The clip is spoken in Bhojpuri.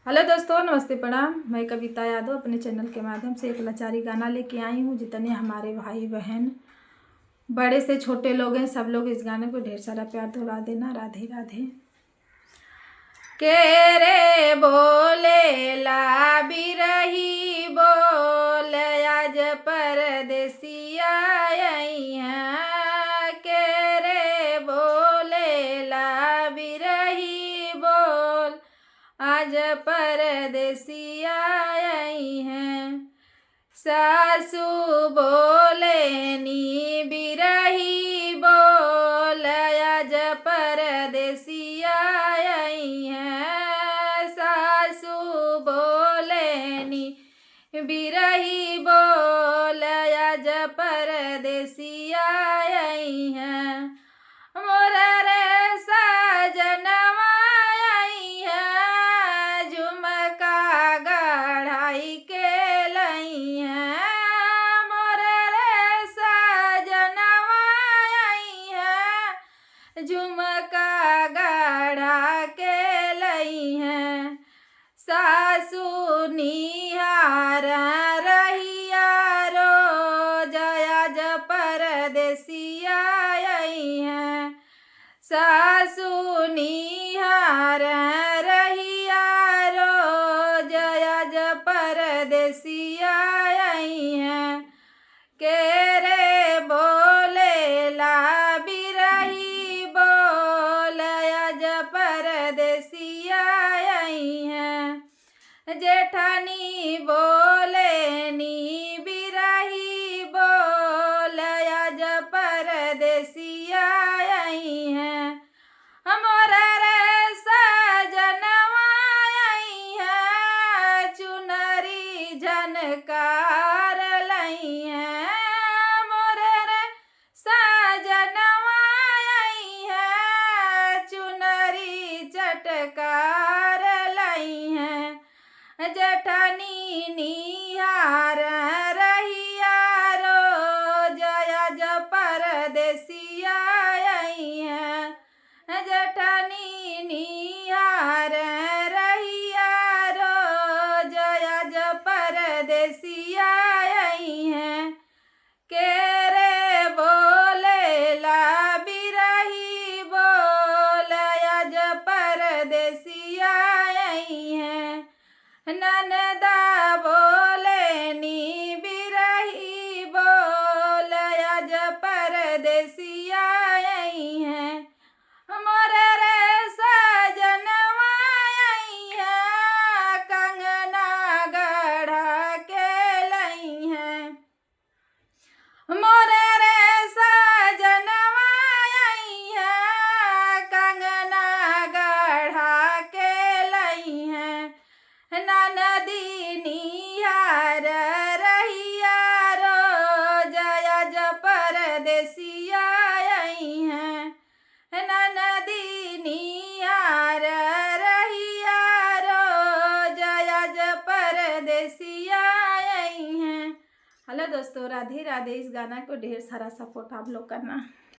हेलो दोस्तों, नमस्ते, प्रणाम। मैं कविता यादव अपने चैनल के माध्यम से एक लाचारी गाना लेके आई हूँ। जितने हमारे भाई बहन बड़े से छोटे लोग हैं, सब लोग इस गाने को ढेर सारा प्यार दुला देना। राधे राधे। के रे बोले ला बिरही बोल आज परदेसिया आई हैं। के रे बोले ला बिरही बोल आज परदेसिया आई हैं। सासू बोले नी बिरही बोल आज परदेसिया आई हैं। सासू बोले नी बिरही बोल आज परदेसिया आई हैं। मोर रे साजनवा आई है, झुमका गढ़ाई के लई है। मोर रे साजनवा आई है, झुमका गढ़ा के लई है। सासू निहार रहिया रोज आज परदेसिया आई हैं। सासू निहार रहिया रोज आज परदेसिया आई हैं। के रे बोले ला बिरही बोल आज परदेसिया आई हैं। जेठानी बोले नी बिरही बोल आज परदेसिया आई हैं। मोर रे सजनवा आई है, चुनरी झनकार लई है। मोर रे सजनवा आई है, चुनरी चटकार लई है। जेठानी निहार रहिया रोज आज परदेसिया आई हैं। जेठानी निहार रहिया रोज आज परदेसिया आई हैं। के रे बोले ला बिरही बोल आज परदेसिया आई हैं। ननदा बोले नी बिरही बोल आज परदेसिया आई हैं। मोर रे सजनवा आई है, कंगना गढ़ा के लई है। मोर रे सजनवा आई है, कंगना गढ़ा के लई है। ननदी निहार रहिया रोज आज परदेसिया आई हैं। ननदी निहार रहिया रोज आज परदेसिया आई हैं। हेलो दोस्तों, राधे राधे। इस गाना को ढेर सारा सपोर्ट आप लोग करना।